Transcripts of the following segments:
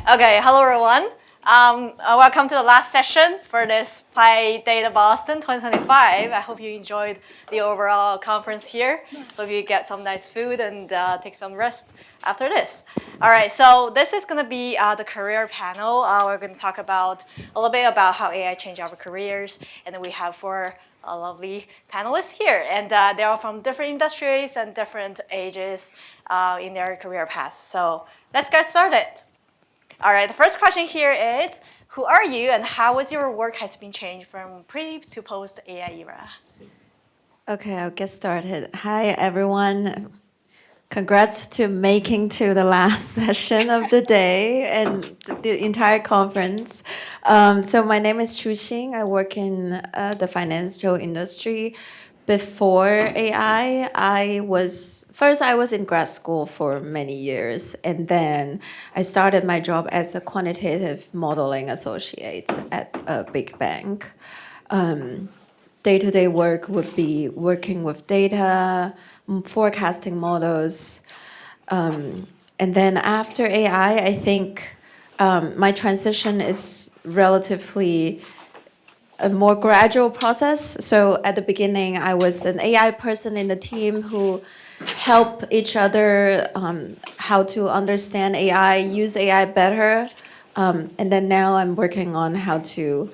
Okay, hello everyone. Welcome to the last session for this PyData Boston 2025. I hope you enjoyed the overall conference here. Hope you get some nice food and take some rest after this. All right, so this is going to be the career panel. We're going to talk about a little bit about how AI changed our careers, and then we have four lovely panelists here, and they're all from different industries and different ages in their career paths. So let's get started. All right, the first question here is, who are you and how has your work has been changed from pre to post AI era? Okay, I'll get started. Hi, everyone. Congrats to making to the last session of the day and the entire conference. So my name is Chu Xing. I work in the financial industry. Before AI, I was in grad school for many years, and then I started my job as a quantitative modeling associate at a big bank. Day-to-day work would be working with data, forecasting models. And then after AI, I think my transition is relatively a more gradual process. So at the beginning, I was an AI person in the team who help each other how to understand AI, use AI better. And then now I'm working on how to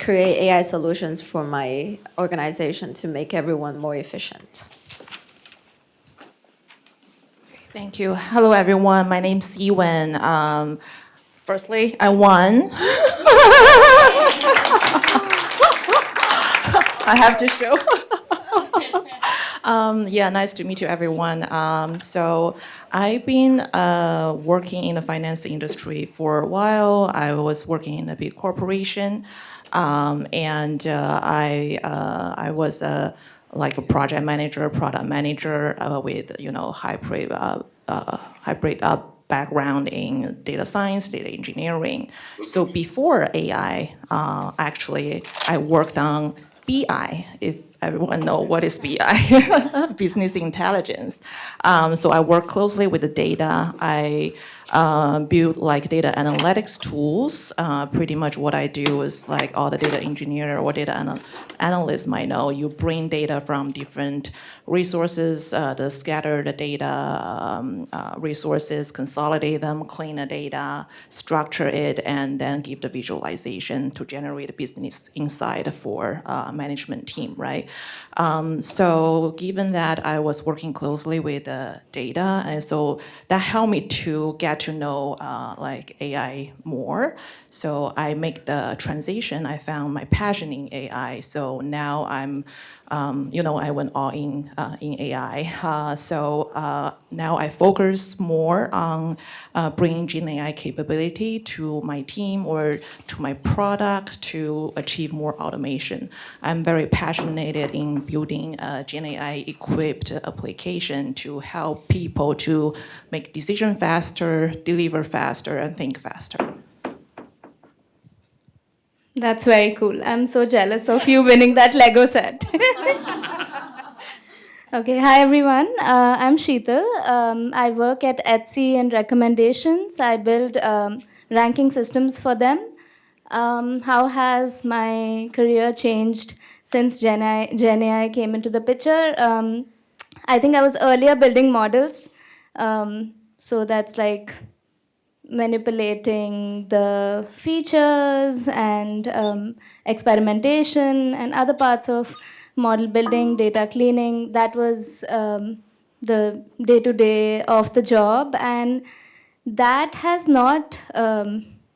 create AI solutions for my organization to make everyone more efficient. Thank you. Hello, everyone. My name's Yiwen. Firstly, I won. I have to show. Yeah, nice to meet you, everyone. So I've been working in the finance industry for a while. I was working in a big corporation, and I was like a project manager, product manager with hybrid background in data science, data engineering. So before AI, actually, I worked on BI, if everyone know what is BI, business intelligence. So I work closely with the data. I build like data analytics tools. Pretty much what I do is like all the data engineer or data analyst might know. You bring data from different resources, the scattered data resources, consolidate them, clean the data, structure it, and then give the visualization to generate a business insight for management team, right? So given that I was working closely with the data, and so that helped me to get to know like AI more. So I make the transition. I found my passion in AI. So now I'm, I went all in AI. So now I focus more on bringing Gen AI capability to my team or to my product to achieve more automation. I'm very passionate in building a Gen AI equipped application to help people to make decision faster, deliver faster, and think faster. That's very cool. I'm so jealous of you winning that Lego set. Okay, hi everyone. I'm Sheetal. I work at Etsy and recommendations. I build ranking systems for them. How has my career changed since Gen AI came into the picture? I think I was earlier building models. So that's like manipulating the features and experimentation and other parts of model building, data cleaning. That was the day-to-day of the job, and that has not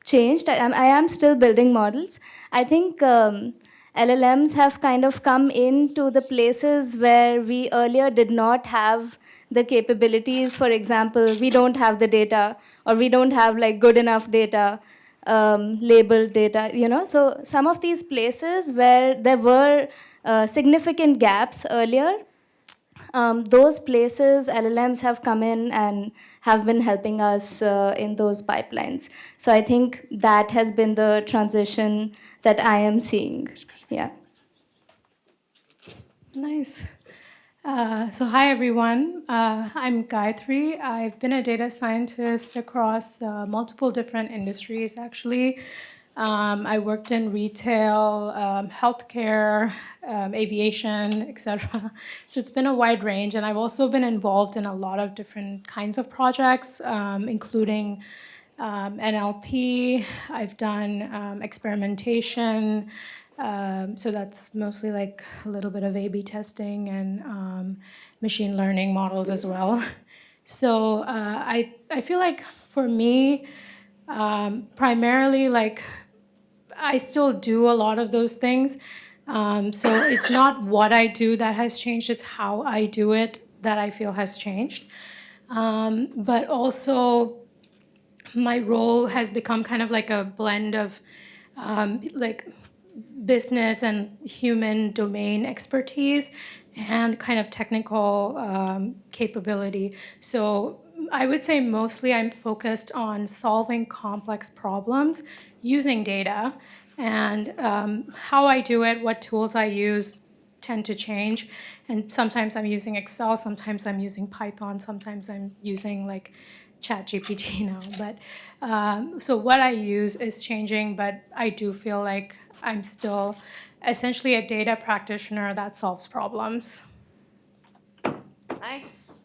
changed. I am still building models. I think LLMs have kind of come into the places where we earlier did not have the capabilities. For example, we don't have the data, or we don't have like good enough data, labeled data, So some of these places where there were significant gaps earlier, those places LLMs have come in and have been helping us in those pipelines. So I think that has been the transition that I am seeing. Yeah. Nice. So hi everyone, I'm Gayatri. I've been a data scientist across multiple different industries actually. I worked in retail, healthcare, aviation, etc. So it's been a wide range, and I've also been involved in a lot of different kinds of projects, including NLP. I've done experimentation. So that's mostly like a little bit of A/B testing and machine learning models as well. So I feel like for me, primarily like I still do a lot of those things. So it's not what I do that has changed; it's how I do it that I feel has changed. But also my role has become kind of like a blend of like business and human domain expertise and kind of technical capability. So I would say mostly I'm focused on solving complex problems using data, and how I do it, what tools I use tend to change. And sometimes I'm using Excel, sometimes I'm using Python, sometimes I'm using like ChatGPT now. But so what I use is changing, but I do feel like I'm still essentially a data practitioner that solves problems. Nice.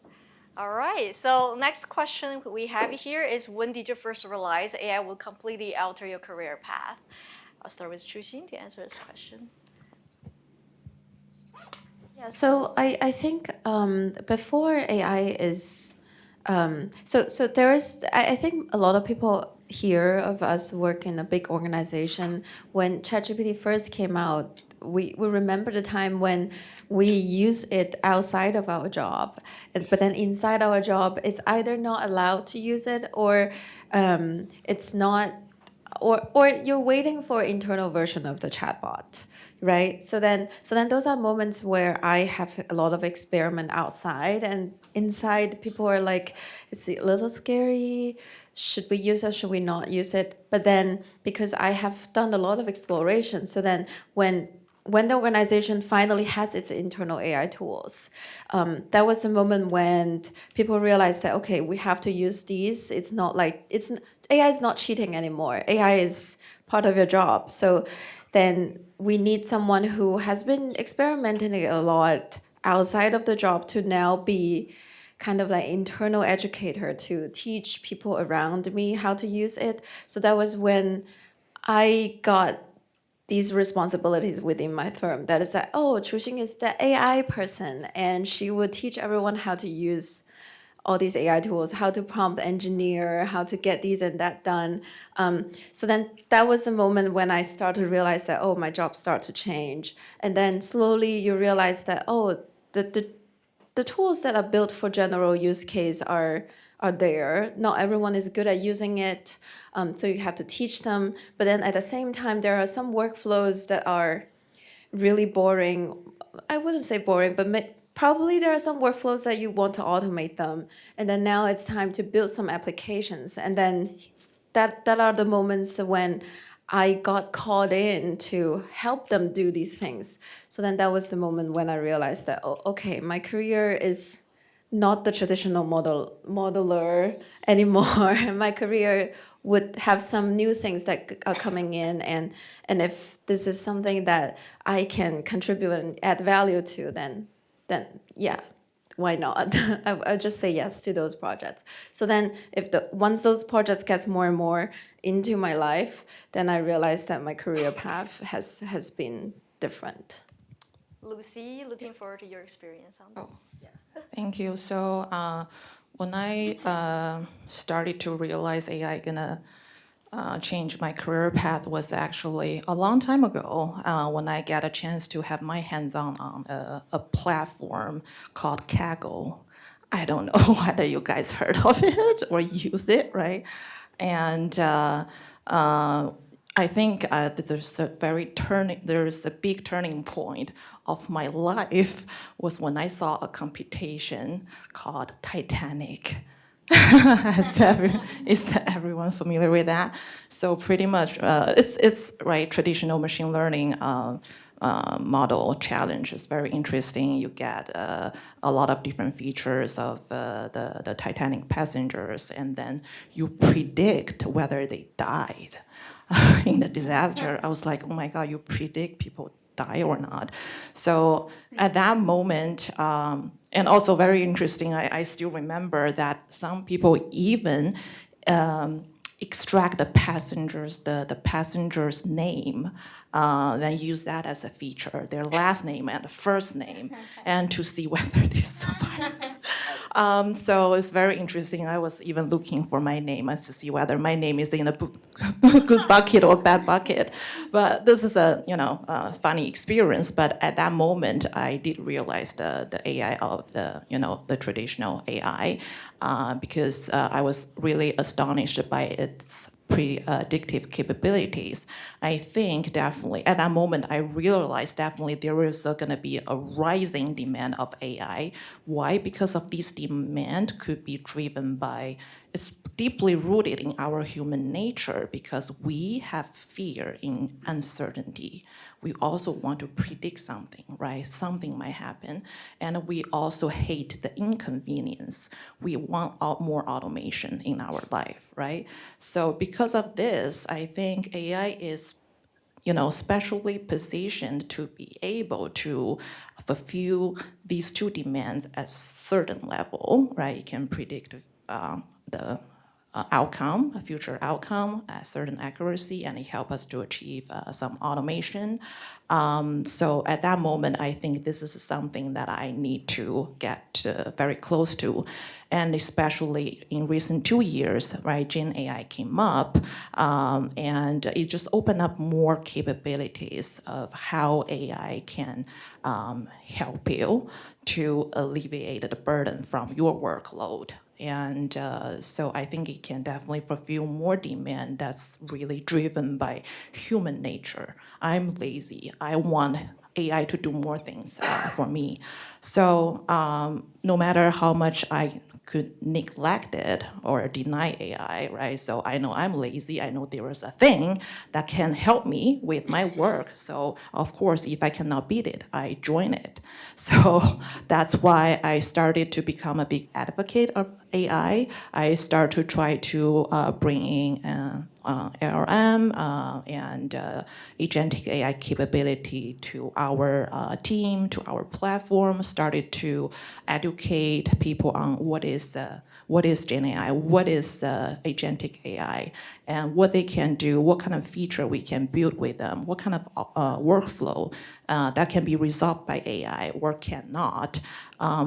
All right. So next question we have here is, when did you first realize AI will completely alter your career path? I'll start with Chuxin to answer this question. Yeah, so I think before AI is so there is I think a lot of people here of us work in a big organization. When ChatGPT first came out, we remember the time when we use it outside of our job, but then inside our job, it's either not allowed to use it or it's not, or you're waiting for internal version of the chatbot, right? So then those are moments where I have a lot of experiment outside, and inside people are like, it's a little scary, should we use it, should we not use it? But then because I have done a lot of exploration, so then when the organization finally has its internal AI tools, that was the moment when people realized that, okay, we have to use these. It's not like AI is not cheating anymore. AI is part of your job. So then we need someone who has been experimenting a lot outside of the job to now be kind of like internal educator to teach people around me how to use it. So that was when I got these responsibilities within my firm. That is that, oh, Chuxing is the AI person, and she would teach everyone how to use all these AI tools, how to prompt engineer, how to get these and that done. So then that was the moment when I started to realize that, oh, my job started to change. And then slowly you realize that, oh, the tools that are built for general use case are there. Not everyone is good at using it, so you have to teach them. But then at the same time, there are some workflows that are really boring. I wouldn't say boring, but probably there are some workflows that you want to automate them. And then now it's time to build some applications. And then that are the moments when I got called in to help them do these things. So then that was the moment when I realized that, oh, okay, my career is not the traditional modeler anymore. My career would have some new things that are coming in, and if this is something that I can contribute and add value to, then yeah, why not? I just say yes to those projects. So then once those projects gets more and more into my life, then I realize that my career path has been different. Lucy, looking forward to your experience on this. Thank you. So when I started to realize AI gonna change my career path was actually a long time ago when I got a chance to have my hands on a platform called Kaggle. I don't know whether you guys heard of it or used it, right? And I think there's a big turning point of my life was when I saw a computation called Titanic. Is everyone familiar with that? So pretty much, it's right traditional machine learning model challenge is very interesting. You get a lot of different features of the Titanic passengers, and then you predict whether they died in the disaster. I was like, oh my God, you predict people die or not. So at that moment, and also very interesting, I still remember that some people even extract the passenger's name, then use that as a feature, their last name and the first name, and to see whether they survive. So it's very interesting. I was even looking for my name as to see whether my name is in a good bucket or bad bucket. But this is a funny experience. But at that moment, I did realize the AI of the traditional AI, because I was really astonished by its predictive capabilities. I think definitely at that moment I realized definitely there is going to be a rising demand of AI. Why? Because of this demand could be driven by, it's deeply rooted in our human nature, because we have fear in uncertainty. We also want to predict something, right? Something might happen. And we also hate the inconvenience. We want more automation in our life, right? So because of this, I think AI is specially positioned to be able to fulfill these two demands at a certain level, right? It can predict the outcome, a future outcome at certain accuracy, and it helps us to achieve some automation. So at that moment, I think this is something that I need to get very close to. And especially in recent 2 years, right, Gen AI came up, and it just opened up more capabilities of how AI can help you to alleviate the burden from your workload. And so I think it can definitely fulfill more demand that's really driven by human nature. I'm lazy. I want AI to do more things for me. So no matter how much I could neglect it or deny AI, right? So I know I'm lazy. I know there is a thing that can help me with my work. So of course, if I cannot beat it, I join it. So that's why I started to become a big advocate of AI. I start to try to bring in LLM and agentic AI capability to our team, to our platform, started to educate people on what is Gen AI, what is agentic AI, and what they can do, what kind of feature we can build with them, what kind of workflow that can be resolved by AI or cannot.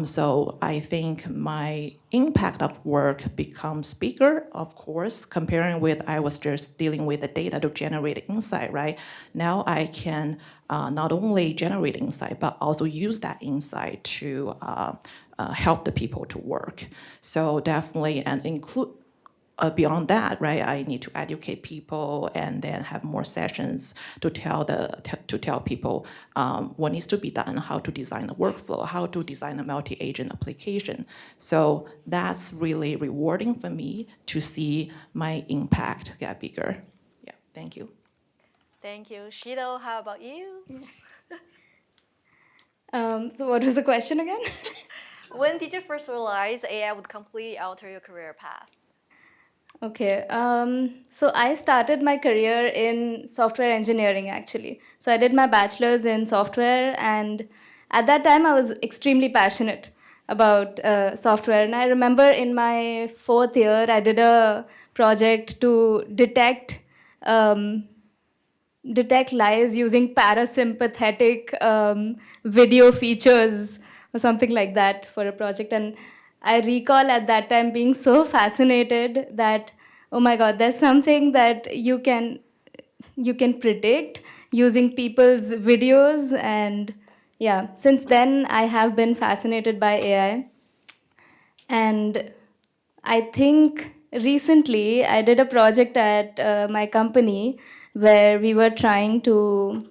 So I think my impact of work becomes bigger, of course, comparing with I was just dealing with the data to generate insight, right? Now I can not only generate insight, but also use that insight to help the people to work. So definitely, and include beyond that, right? I need to educate people and then have more sessions to tell people what needs to be done, how to design a workflow, how to design a multi-agent application. So that's really rewarding for me to see my impact get bigger. Yeah, thank you. Thank you. Shido, how about you? So what was the question again? When did you first realize AI would completely alter your career path? Okay, so I started my career in software engineering actually. So I did my bachelor's in software, and at that time I was extremely passionate about software. And I remember in my 4th year, I did a project to um, detect lies using parasympathetic video features or something like that for a project. And I recall at that time being so fascinated that, oh my God, there's something that you can predict using people's videos. And yeah, since then I have been fascinated by AI. And I think recently I did a project at my company where we were trying to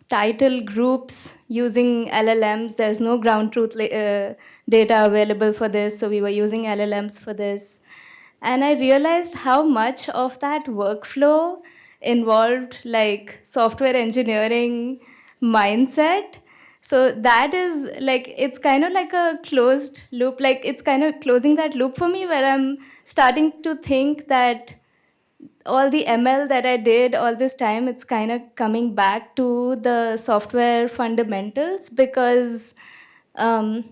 title groups using LLMs. There's no ground truth data available for this, so we were using LLMs for this. And I realized how much of that workflow involved like software engineering, mindset. So that is like, it's kind of like a closed loop, like it's kind of closing that loop for me, where I'm starting to think that all the ML that I did all this time, it's kind of coming back to the software fundamentals, because um,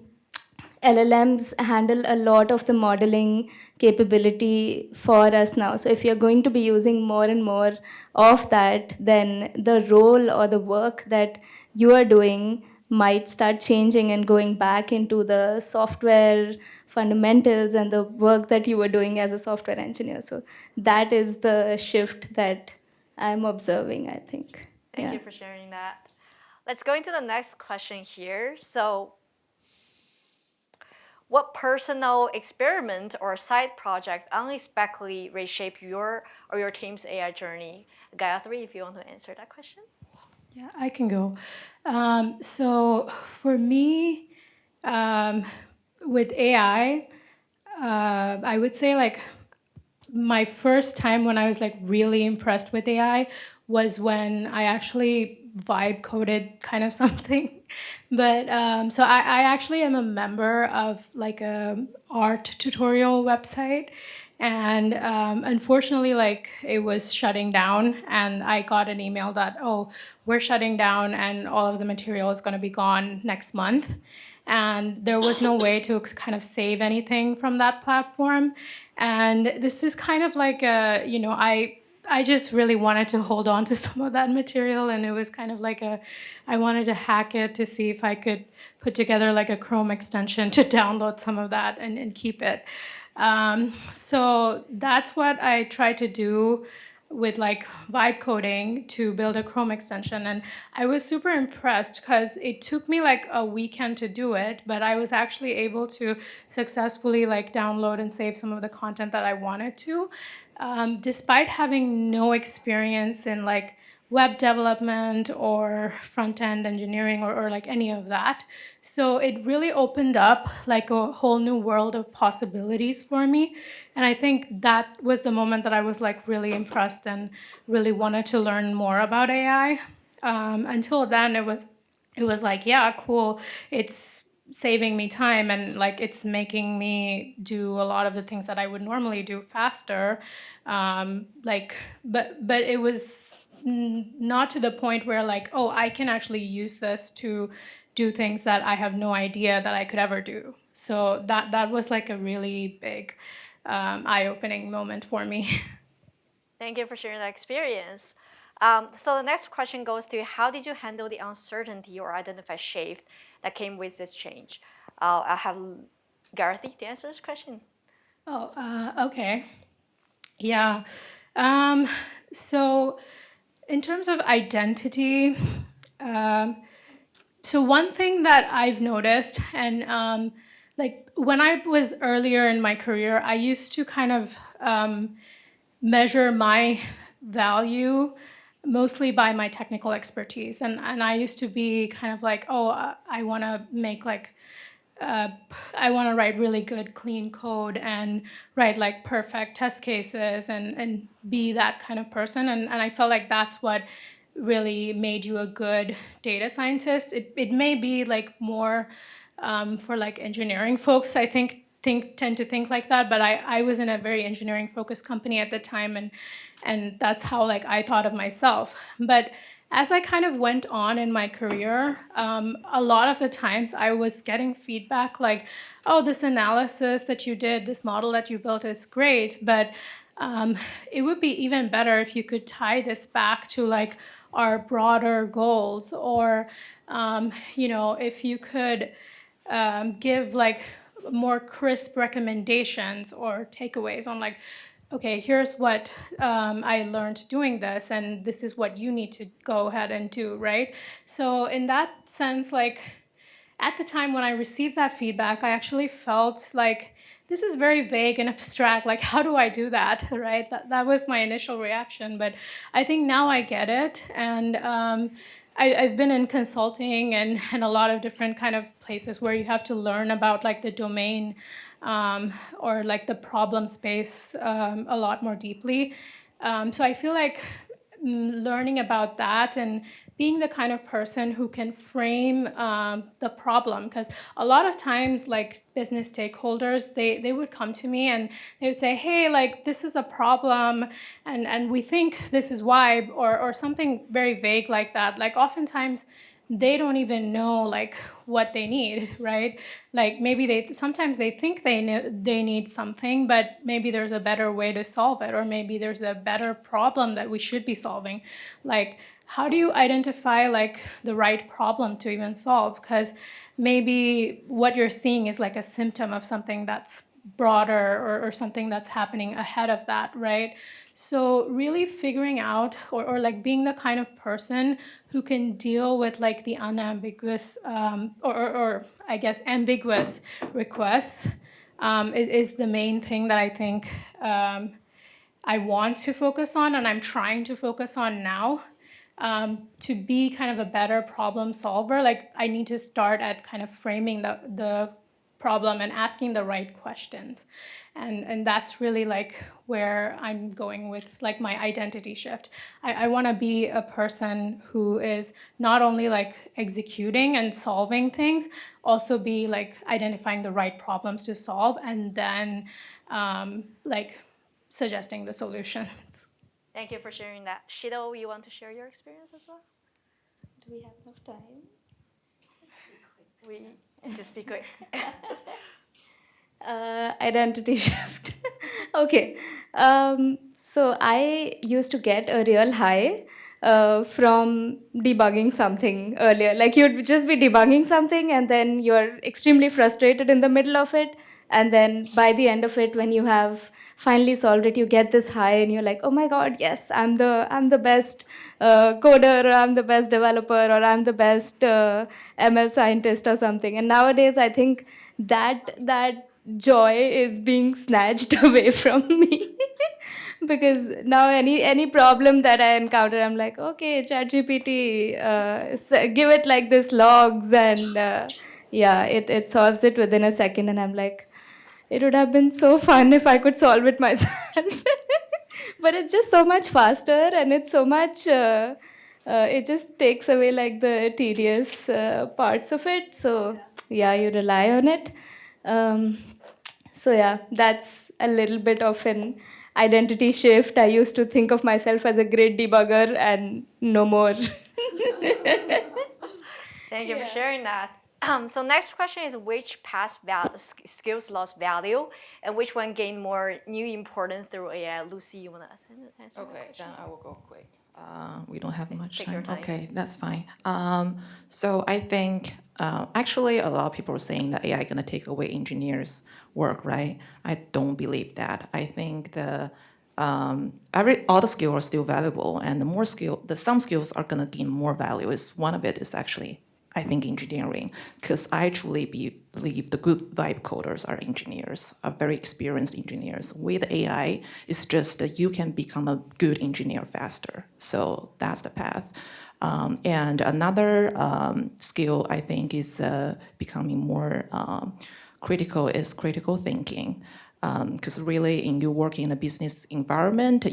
LLMs handle a lot of the modeling capability for us now. So if you're going to be using more and more of that, then the role or the work that you are doing might start changing and going back into the software fundamentals and the work that you were doing as a software engineer. So that is the shift that I'm observing, I think. Thank you for sharing that. Let's go into the next question here. So, what personal experiment or side project unexpectedly reshaped your or your team's AI journey? Gayatri, if you want to answer that question. Yeah, I can go. So for me, with AI, I would say like my first time when I was like really impressed with AI was when I actually vibe coded kind of something. But so I actually am a member of like a art tutorial website. And unfortunately, like it was shutting down, and I got an email that, oh, we're shutting down and all of the material is going to be gone next month. And there was no way to kind of save anything from that platform. And this is kind of like a, you know, I just really wanted to hold on to some of that material, and it was kind of like I wanted to hack it to see if I could put together like a Chrome extension to download some of that and keep it. So that's what I tried to do with like vibe coding to build a Chrome extension. And I was super impressed because it took me like a weekend to do it, but I was actually able to successfully like download and save some of the content that I wanted to, despite having no experience in like web development or front-end engineering or like any of that. So it really opened up like a whole new world of possibilities for me. And I think that was the moment that I was like really impressed and really wanted to learn more about AI. Until then, it was like, yeah, cool. It's saving me time, and like it's making me do a lot of the things that I would normally do faster. But it was not to the point where like, oh, I can actually use this to do things that I have no idea that I could ever do. So that was like a really big eye-opening moment for me. Thank you for sharing that experience. So the next question goes to, how did you handle the uncertainty or identify shift that came with this change? I'll have Garthy to answer this question. Oh, okay. Yeah. So in terms of identity, so one thing that I've noticed, and like when I was earlier in my career, I used to kind of measure my value mostly by my technical expertise. And I used to be kind of like, oh, I want to make like, I want to write really good, clean code and write like perfect test cases and be that kind of person. And I felt like that's what really made you a good data scientist. It may be like more for like engineering folks, I think tend to think like that, but I was in a very engineering focused company at the time, and that's how like I thought of myself. But as I kind of went on in my career, a lot of the times I was getting feedback like, oh, this analysis that you did, this model that you built is great, but it would be even better if you could tie this back to like our broader goals, or you know, if you could give like more crisp recommendations or takeaways on like, okay, here's what I learned doing this, and this is what you need to go ahead and do, right? So in that sense, like at the time when I received that feedback, I actually felt like this is very vague and abstract. Like, how do I do that, right? That was my initial reaction, but I think now I get it. And I've been in consulting and a lot of different kind of places where you have to learn about like the domain or like the problem space a lot more deeply. So I feel like learning about that and being the kind of person who can frame the problem. Because a lot of times, like business stakeholders, they would come to me and they would say, hey, like this is a problem and we think this is why, or something very vague like that. Like oftentimes they don't even know like what they need, right? Like maybe sometimes they think they need something, but maybe there's a better way to solve it, or maybe there's a better problem that we should be solving. Like how do you identify like the right problem to even solve? Because maybe what you're seeing is like a symptom of something that's broader, or something that's happening ahead of that, right? So really figuring out, or like being the kind of person who can deal with like the unambiguous or I guess ambiguous requests is the main thing that I think I want to focus on, and I'm trying to focus on now. To be kind of a better problem solver, like I need to start at kind of framing the problem and asking the right questions. And that's really like where I'm going with like my identity shift. I want to be a person who is not only like executing and solving things, also be like identifying the right problems to solve, and then like suggesting the solutions. Thank you for sharing that. Shido, you want to share your experience as well? Do we have enough time? We just be quick. Identity shift. Okay. So I used to get a real high from debugging something earlier. Like you'd just be debugging something and then you're extremely frustrated in the middle of it. And then by the end of it, when you have finally solved it, you get this high and you're like, oh my God, yes, I'm the best coder, or I'm the best developer, or I'm the best ML scientist or something. And nowadays, I think that joy is being snatched away from me. Because now any problem that I encounter, I'm like, okay, ChatGPT, give it like this logs, and yeah, it solves it within a second, and I'm like, it would have been so fun if I could solve it myself. But it's just so much faster, and it's so much. It just takes away like the tedious parts of it. So yeah, you rely on it. Um, so yeah, that's a little bit of an identity shift. I used to think of myself as a great debugger, and no more. Thank you for sharing that. So next question is which past skills lost value and which one gained more new importance through AI? Lucy, you want to answer that Okay, question? then I will go quick. We don't have much Take time. your time. Okay, that's fine. So I think actually a lot of people are saying that AI going to take away engineers' work, right? I don't believe that. I think all the skills are still valuable, and some skills are going to gain more value. One of it is actually, I think, engineering, because I truly believe the good vibe coders are engineers, are very experienced engineers. With AI, it's just that you can become a good engineer faster. So that's the path. And another skill I think is becoming more critical is critical thinking. Because really, in you working in a business environment,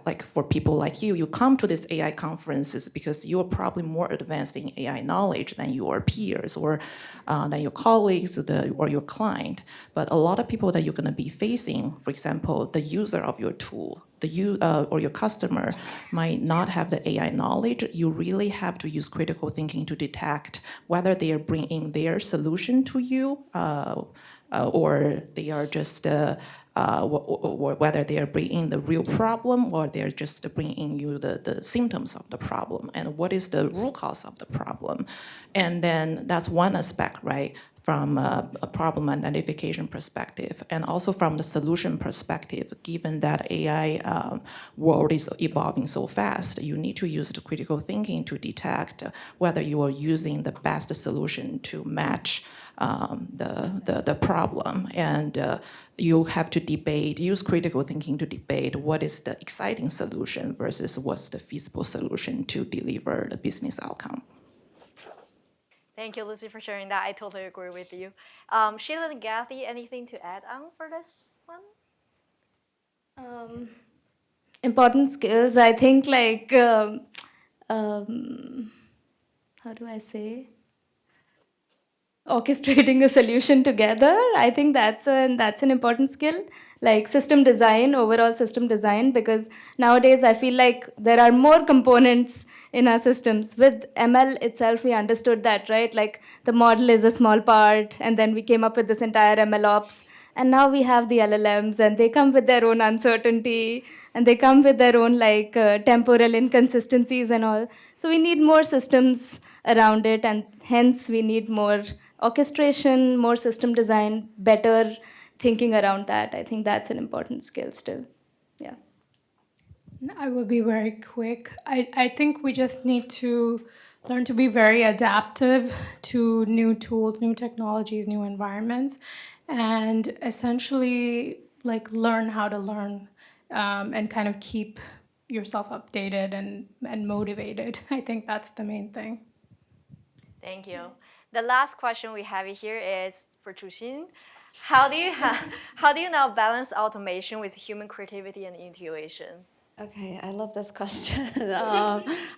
like for people like you come to these AI conferences because you're probably more advanced in AI knowledge than your peers or than your colleagues or your client. But a lot of people that you're going to be facing, for example, the user of your tool, or your customer might not have the AI knowledge. You really have to use critical thinking to detect whether they are bringing their solution to you or they are just or whether they are bringing the real problem or they're just bringing you the symptoms of the problem and what is the root cause of the problem. And then that's one aspect, right? From a problem identification perspective, and also from the solution perspective, given that AI world is evolving so fast, you need to use the critical thinking to detect whether you are using the best solution to match the problem. And you have to use critical thinking to debate what is the exciting solution versus what's the feasible solution to deliver the business outcome. Thank you, Lucy, for sharing that. I totally agree with you. Sheila and Kathy, anything to add on for this one? important skills, I think, like, um, how do I say? Orchestrating a solution together. I think that's an important skill, like system design, overall system design, because nowadays I feel like there are more components in our systems. With ML itself, we understood that, right? Like the model is a small part, and then we came up with this entire ML ops. And now we have the LLMs, and they come with their own uncertainty, and they come with their own like temporal inconsistencies and all. So we need more systems around it, and hence we need more orchestration, more system design, better thinking around that. I think that's an important skill still. Yeah. I will be very quick. I think we just need to learn to be very adaptive to new tools, new technologies, new environments, and essentially like learn how to learn and kind of keep yourself updated and motivated. I think that's the main thing. Thank you. The last question we have here is for Chuxin. How do you how do you now balance automation with human creativity and intuition? Okay, I love this question.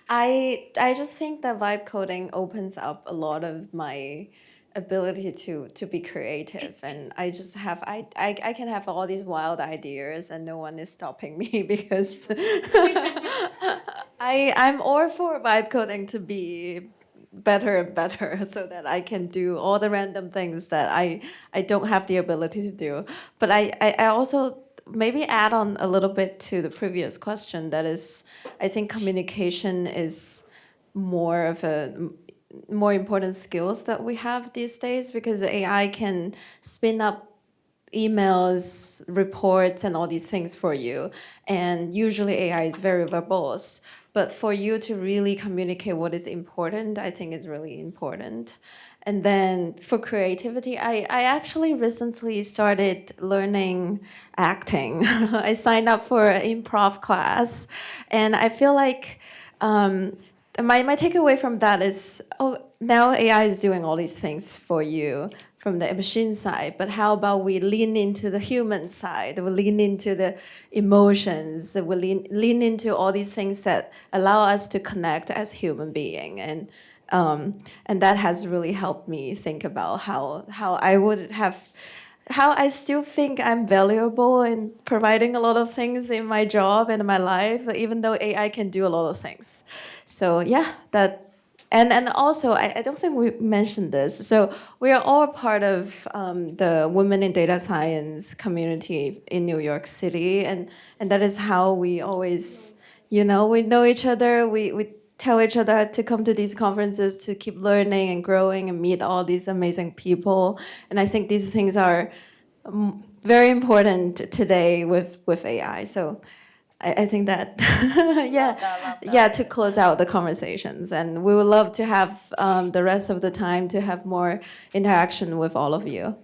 I just think that vibe coding opens up a lot of my ability to be creative, and I just have I can have all these wild ideas and no one is stopping me because I'm all for vibe coding to be better and better so that I can do all the random things that I don't have the ability to do. But I also maybe add on a little bit to the previous question. That is, I think communication is more of a more important skills that we have these days because AI can spin up emails, reports, and all these things for you. And usually AI is very verbose. But for you to really communicate what is important, I think is really important. And then for creativity, I actually recently started learning acting. I signed up for an improv class. And I feel like my takeaway from that is, oh, now AI is doing all these things for you from the machine side, but how about we lean into the human side? We lean into the emotions. We lean into all these things that allow us to connect as human being, and that has really helped me think about how I would have. How I still think I'm valuable in providing a lot of things in my job and in my life, even though AI can do a lot of things. So yeah, that and also I don't think we mentioned this. So we are all part of the Women in Data Science community in New York City, and that is how we always, we know each other. We tell each other to come to these conferences to keep learning and growing and meet all these amazing people. And I think these things are very important today with AI. So I think that, yeah, love that. yeah, to close out the conversations. And we would love to have the rest of the time to have more interaction with all of you.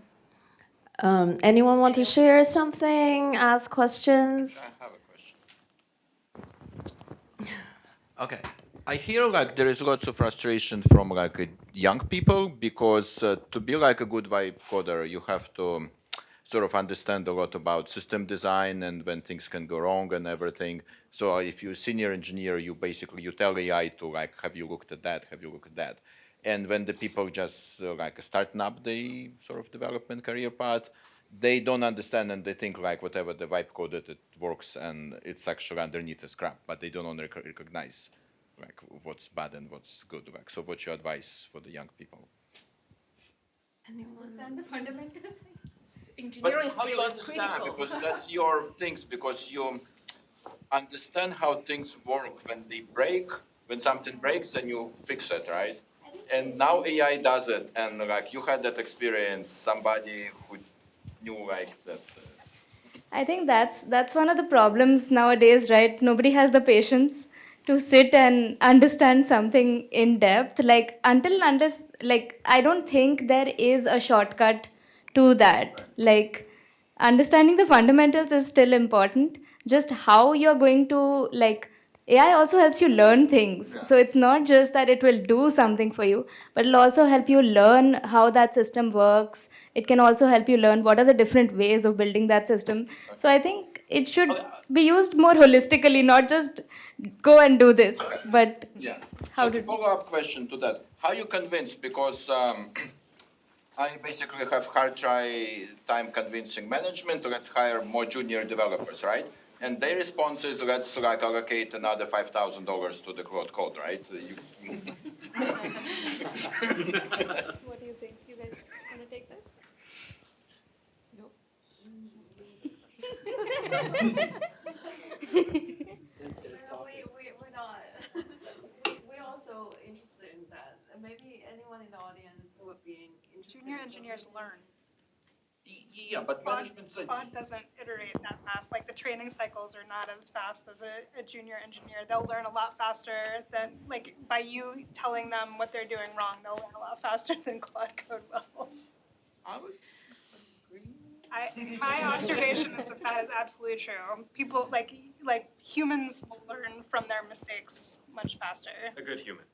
Anyone want to share something, ask questions? I have a question. Okay. I hear like there is lots of frustration from like young people because to be like a good vibe coder, you have to sort of understand a lot about system design and when things can go wrong and everything. So if you're a senior engineer, you basically you tell AI to like, have you looked at that? Have you looked at that? And when the people just like starting up the sort of development career path, they don't understand and they think like whatever the vibe coded it works and it's actually underneath the scrap, but they don't recognize like what's bad and what's good. Like, so what's your advice for the young people? Understand the fundamentals. But how you understand? Because that's your things, because you understand how things work when they break, when something breaks, then you fix it, right? And now AI does it, and like you had that experience, somebody who knew like that. I think that's one of the problems nowadays, right? Nobody has the patience to sit and understand something in depth. Like unless like I don't think there is a shortcut to that. Like understanding the fundamentals is still important. Just how you're going to like AI also helps you learn things. So it's not just that it will do something for you, but it'll also help you learn how that system works. It can also help you learn what are the different ways of building that system. So I think it should be used more holistically, not just go and do this, but Yeah. how So the to. follow-up question to that, how you convinced, because I basically have hard time convincing management, let's hire more junior developers, right? And their response is, let's like allocate another $5,000 to the Claude Code, right? What do you think? You guys want to take this? We're not. We're also interested in that. Maybe anyone in the audience who would be interested. Junior engineers learn. Yeah, but management said. Claude doesn't iterate that fast. Like the training cycles are not as fast as a junior engineer. They'll learn a lot faster than, like, by you telling them what they're doing wrong, they'll learn a lot faster than Claude Code will. I would disagree. My observation is that is absolutely true. People, like humans will learn from their mistakes much faster. A good human.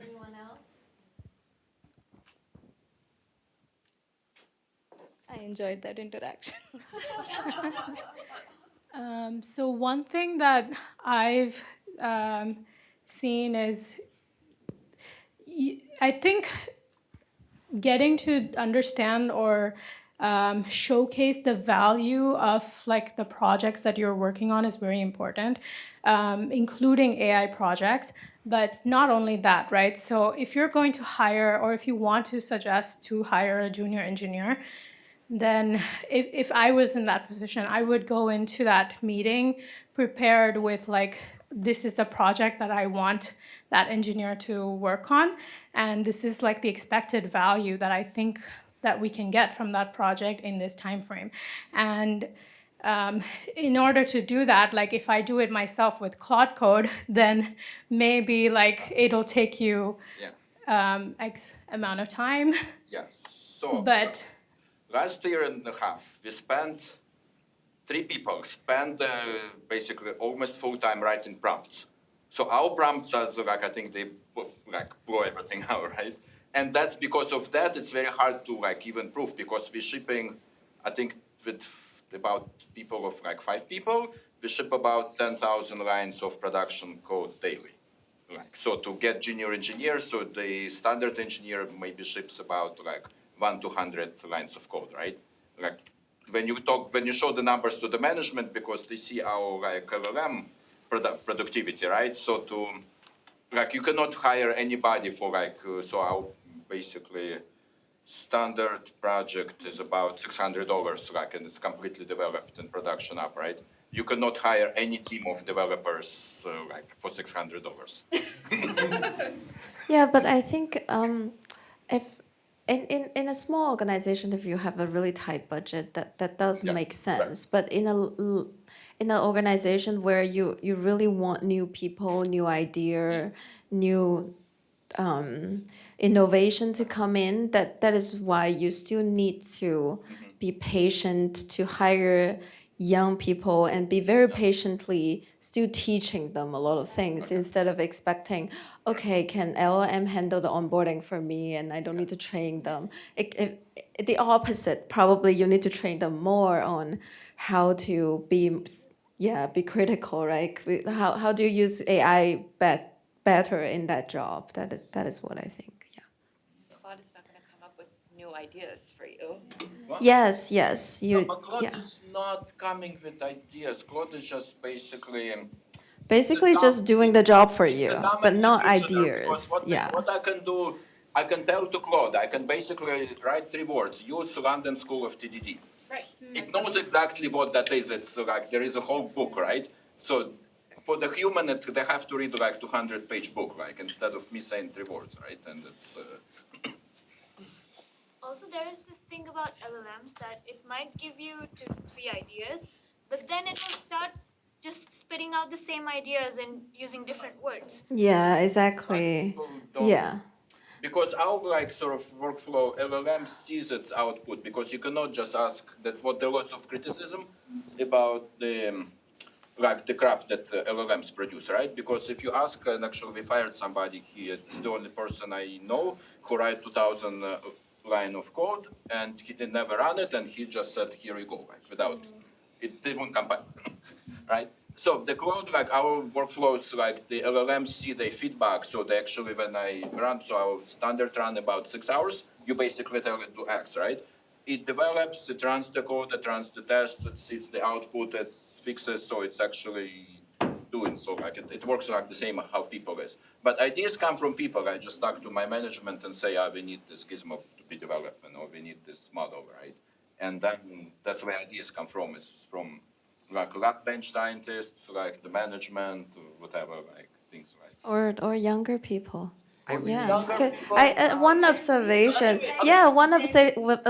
Anyone else? I enjoyed that interaction. So one thing that I've seen is, I think getting to understand or showcase the value of like the projects that you're working on is very important, including AI projects. But not only that, right? So if you're going to hire, or if you want to suggest to hire a junior engineer, then if I was in that position, I would go into that meeting prepared with like, this is the project that I want that engineer to work on, and this is like the expected value that I think that we can get from that project in this time frame. And in order to do that, like if I do it myself with Claude Code, then maybe like it'll take you X amount of time. Yes. So. But last year and a half, we spent, 3 people spent basically almost full time writing prompts. So our prompts are like, I think they like blow everything out, right? And that's because of that, it's very hard to like even prove, because we're shipping, I think with about people of like 5 people, we ship about 10,000 lines of production code daily. Like, so to get junior engineers, so the standard engineer maybe ships about like 1-200 lines of code, right? Like when you show the numbers to the management, because they see our like LLM productivity, right? So to like you cannot hire anybody for like so our basically standard project is about $600, like, and it's completely developed and production up, right? You cannot hire any team of developers like for $600. Yeah, but I think if in a small organization, if you have a really tight budget, that does make sense. Right. But in an organization where you really want new people, new idea, new innovation to come in, that is why you still need to be patient to hire young people and be very patiently still teaching them a lot of things instead of expecting, okay, can LLM handle the onboarding for me and I don't need to train them. The opposite, probably you need to train them more on how to be critical, right? How do you use AI better in that job? That is what I think. Claude is not going to come up with new ideas for you. What? Yes. No, but Claude is not coming with ideas. Claude is just basically just doing the job for you, but not executioner, ideas. What I can do, I can tell to Claude, I can basically write 3 words, use London School of TDD. Right. It knows exactly what that is. It's like there is a whole book, right? So for the human, they have to read like 200-page book, like instead of me saying 3 words, right? And it's. Also, there is this thing about LLMs that it might give you 2-3 ideas, but then it will start just spitting out the same ideas and using different words. Yeah, exactly. Yeah. Because our like sort of workflow, LLM sees its output because you cannot just ask. That's what there lots of criticism about the like the crap that LLMs produce, right? Because if you ask, and actually we fired somebody here, it's the only person I know who write 2,000 line of code, and he did never run it, and he just said, here you go, like without, it didn't compile, right? So the cloud, like our workflows, like the LLMs see their feedback, so they actually, when I run, so our standard run about 6 hours, you basically tell it to X, right? It develops, it runs the code, it runs the test, it sees the output, it fixes, so it's actually doing so, like it works like the same how people is. But ideas come from people. I just talk to my management and say, we need this gizmo to be developed, or we need this model, right? And then that's where ideas come from. It's from like lab bench scientists, like the management, whatever, like things like. Or younger people. Yeah. Younger people. One observation. Yeah,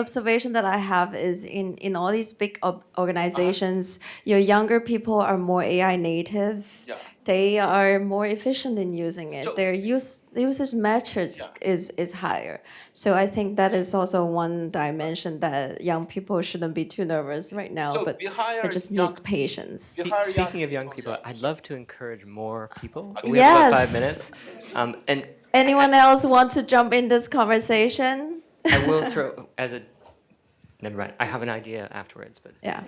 observation that I have is in all these big organizations, your younger people are more AI native. Yeah. They are more efficient in using it. So- Their usage metrics is higher. So I think that is also one dimension that young people shouldn't be too nervous right now. So but we hire they just young- need patience. We hire Speaking of young oh, people, yeah. I'd love to encourage more people. We have about 5 Yes. minutes. And Anyone else want to jump in this conversation? I will throw as a. Never mind. I have an idea afterwards, but Yeah.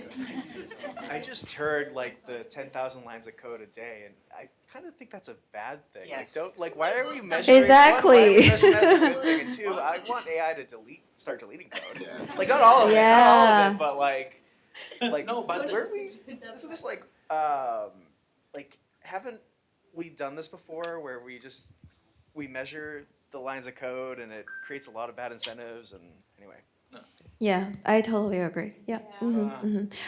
I just heard like the 10,000 lines of code a day, and I kind of think that's a bad thing. Yes. Like, don't like. Why are we measuring? Exactly. One, why are we measuring that as a good thing? And two, I want AI to start deleting code. Yeah. Like not all of it, not all of Yeah. it, but like No, but where we isn't this like haven't we done this before where we measure the lines of code and it creates a lot of bad incentives and anyway. Yeah, I totally agree. Yeah.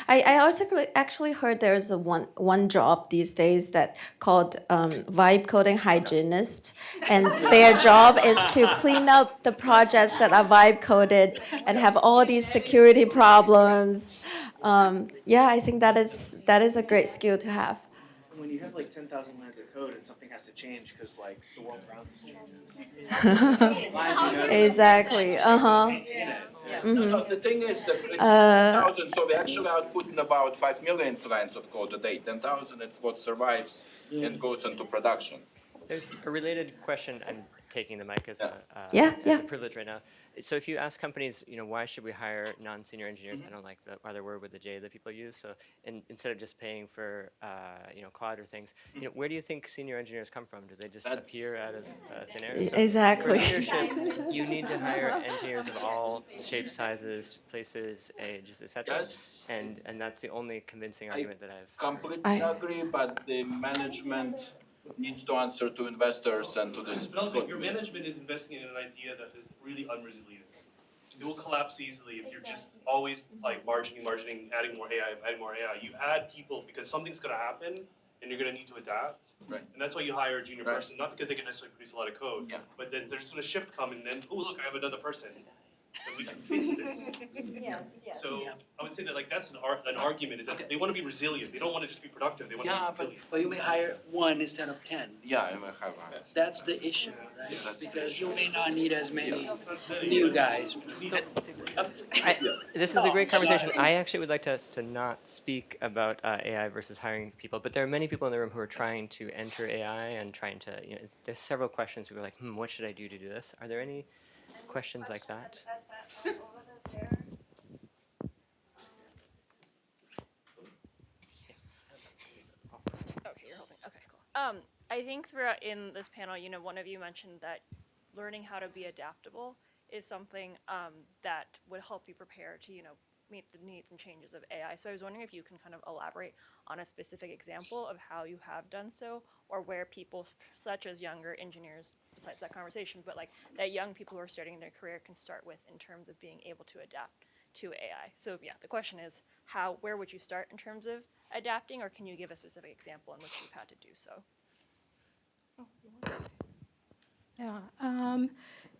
I also actually heard there's a one job these days that called vibe coding hygienist, and their job is to clean up the projects that are vibe coded and have all these security problems. Yeah, I think that is a great skill to have. When you have like 10,000 lines of code and something has to change because like the world around us changes. Exactly. No, the thing is that it's 10,000, so we actually outputting about 5 million lines of code a day. 10,000, it's what survives and goes into production. there's a related question. I'm taking the mic as Yeah. a privilege right now. So if you ask companies, why should we hire non-senior engineers? I don't like the other word with the J that people use. So instead of just paying for, cloud or things, where do you think senior engineers come from? Do they just appear out of thin air? So Exactly. For leadership, you need to hire engineers of all shapes, sizes, places, ages, etc. Yes. And that's the only convincing argument that I've. Completely agree, but the management needs to answer to investors and to this. But also, your management is investing in an idea that is really unresilient. It will collapse easily if you're just always like margining, adding more AI. You add people because something's going to happen and you're going to need to adapt. Right. And that's why you hire a junior Right. person, not because they can necessarily produce a lot of code, Yeah. but then there's going to shift come and then, oh, look, I have another person. And we can fix this. Yes. So I would say that like that's an argument is that they want to be resilient. They don't want to just be productive. They want to be Yeah, but resilient. Well, you may hire one instead of 10. Yeah, I will have a. That's the issue, right? that's the Because you may not need as many new guys. This is a great conversation. I actually would like us to not speak about AI versus hiring people, but there are many people in the room who are trying to enter AI and trying to, there's several questions. People are like, what should I do to do this? Are there any questions like that? Okay, you're holding. Okay, cool. I think throughout in this panel, one of you mentioned that learning how to be adaptable is something that would help you prepare to, meet the needs and changes of AI. So I was wondering if you can kind of elaborate on a specific example of how you have done so, or where people such as younger engineers, besides that conversation, but like that young people who are starting their career can start with in terms of being able to adapt to AI. So yeah, the question is where would you start in terms of adapting, or can you give a specific example in which you've had to do so? Yeah.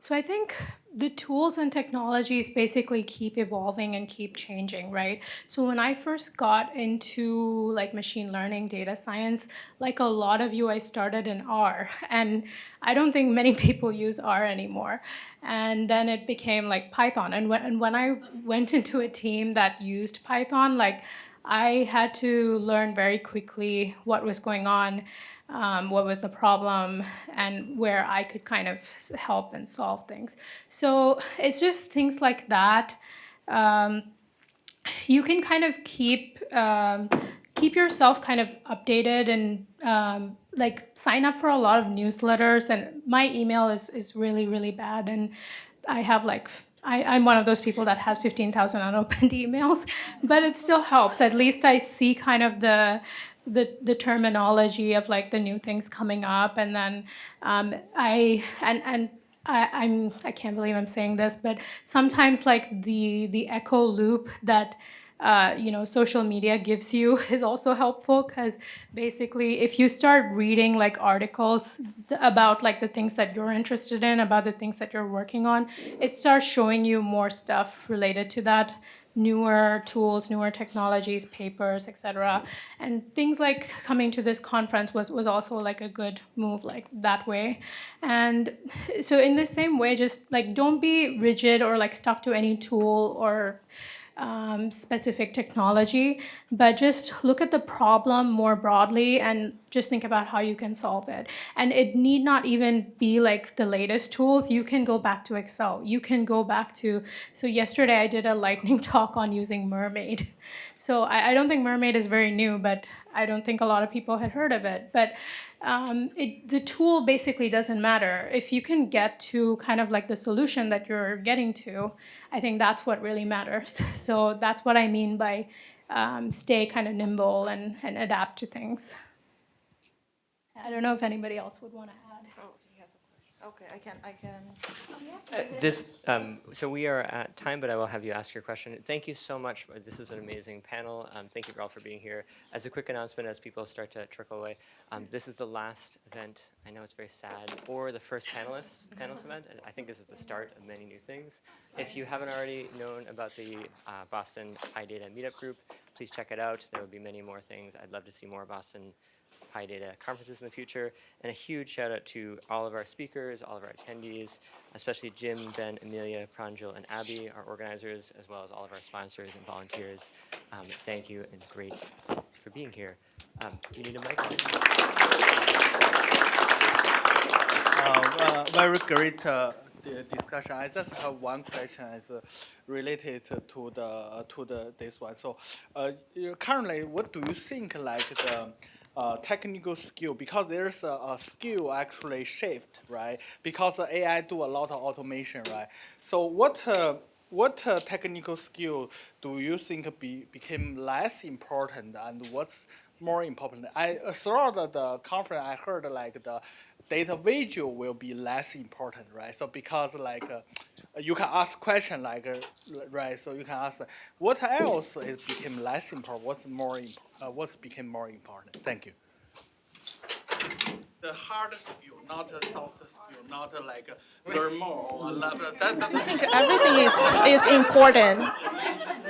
So I think the tools and technologies basically keep evolving and keep changing, right? So when I first got into like machine learning, data science, like a lot of you, I started in R, and I don't think many people use R anymore. And then it became like Python. And when I went into a team that used Python, like I had to learn very quickly what was going on, what was the problem, and where I could kind of help and solve things. So it's just things like that. You can kind of keep yourself kind of updated and like sign up for a lot of newsletters. And my email is really bad, and I have like I'm one of those people that has 15,000 unopened emails, but it still helps. At least I see kind of the terminology of like the new things coming up, and then I can't believe I'm saying this, but sometimes like the echo loop that social media gives you is also helpful, because basically if you start reading like articles about like the things that you're interested in, about the things that you're working on, it starts showing you more stuff related to that, newer tools, newer technologies, papers, etc. And things like coming to this conference was also like a good move like that way. And so in the same way, just like don't be rigid or like stuck to any tool or specific technology, but just look at the problem more broadly and just think about how you can solve it. And it need not even be like the latest tools. You can go back to Excel. You can go back to, so yesterday I did a lightning talk on using Mermaid. So I don't think Mermaid is very new, but I don't think a lot of people had heard of it. But the tool basically doesn't matter. If you can get to kind of like the solution that you're getting to, I think that's what really matters. So that's what I mean by stay kind of nimble and adapt to things. I don't know if anybody else would want to add. Oh, he has a question. Okay, I can. So we are at time, but I will have you ask your question. Thank you so much. This is an amazing panel. Thank you all for being here. As a quick announcement, as people start to trickle away, this is the last event. I know it's very sad, or the first panelist event. And I think this is the start of many new things. If you haven't already known about the Boston PyData meetup group, please check it out. There will be many more things. I'd love to see more Boston PyData conferences in the future. And a huge shout out to all of our speakers, all of our attendees, especially Jim, Ben, Amelia, Pranjal, and Abby, our organizers, as well as all of our sponsors and volunteers. Thank you and great for being here. Do you need a mic? Very great discussion. I just have one question is related to this one. So currently, what do you think like the technical skill, because there's a skill actually shift, right? Because the AI do a lot of automation, right? So what technical skill do you think became less important, and what's more important? Throughout the conference, I heard like the data visual will be less important, right? So because like you can ask question like right, so you can ask what else is became less important, what's became more important. Thank you. The hard skill, not the soft skill, not like learn more or love. I think everything is important.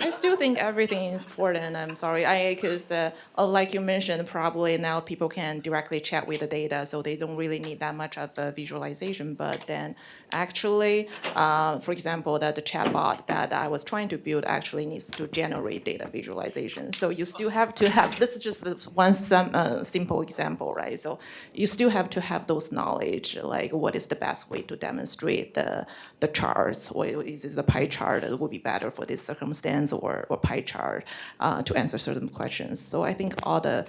I still think everything is important. I'm sorry, because like you mentioned, probably now people can directly chat with the data, so they don't really need that much of a visualization. But then, actually, for example, that the chatbot that I was trying to build actually needs to generate data visualization. So you still have to have. This is just one simple example, right? So you still have to have those knowledge, like what is the best way to demonstrate the charts, or is it the pie chart that would be better for this circumstance, or pie chart to answer certain questions. So I think all the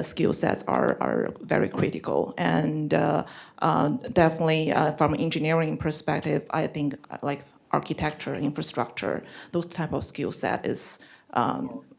skill sets are very critical, and definitely from an engineering perspective, I think like architecture, infrastructure, those type of skill set is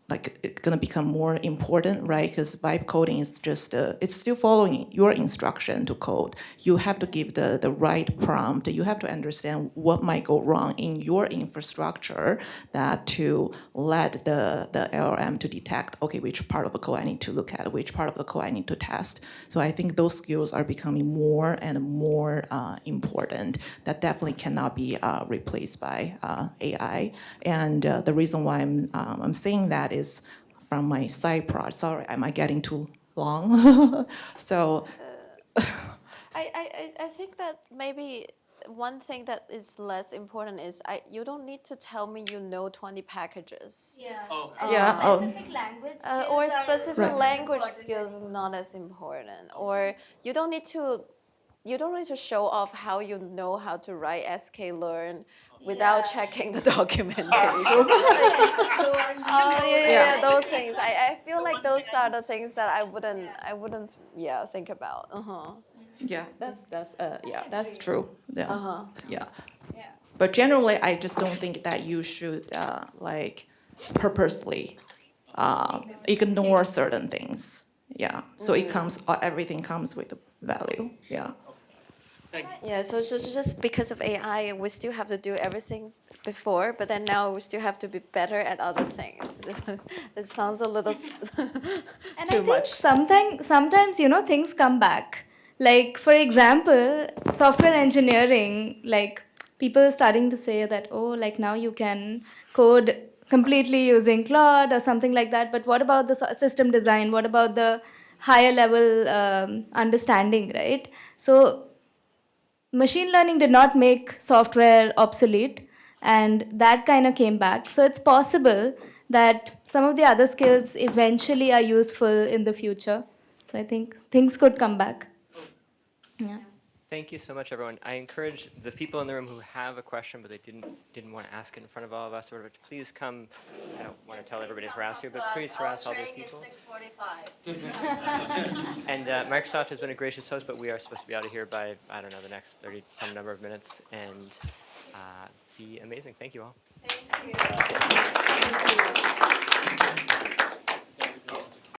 like it's gonna become more important, right? Because vibe coding is just it's still following your instruction to code. You have to give the right prompt. You have to understand what might go wrong in your infrastructure that to let the LLM to detect, okay, which part of the code I need to look at, which part of the code I need to test. So I think those skills are becoming more and more important. That definitely cannot be replaced by AI. And the reason why I'm saying that is from my side project. Sorry, am I getting too long? So I think that maybe one thing that is less important is you don't need to tell me you know 20 packages. Yeah. Yeah, oh. Specific language skills Or are specific Right. language important skills is not as important. Or you don't need to show off how you know how to write sklearn without checking the documentation. Yeah, those things. I feel like those are the things that I wouldn't think about. Yeah, that's true. Yeah. Yeah. But generally, I just don't think that you should like purposely ignore certain things. Yeah. So it comes, everything comes with value. Yeah. Yeah, so just because of AI, we still have to do everything before, but then now we still have to be better at other things. It sounds a little And too I think much. sometimes things come back. Like for example, software engineering, like people are starting to say that, oh, like now you can code completely using Claude or something like that. But what about the system design? What about the higher level understanding, right? So machine learning did not make software obsolete, and that kind of came back. So it's possible that some of the other skills eventually are useful in the future. So I think things could come back. Yeah. Thank you so much, everyone. I encourage the people in the room who have a question but they didn't want to ask it in front of all of us, or whatever, to please come. I don't want to tell everybody to harass you, but please harass all these people. 6:45. And Microsoft has been a gracious host, but we are supposed to be out of here by, I don't know, the next 30 some number of minutes, and be amazing. Thank you all. Thank you.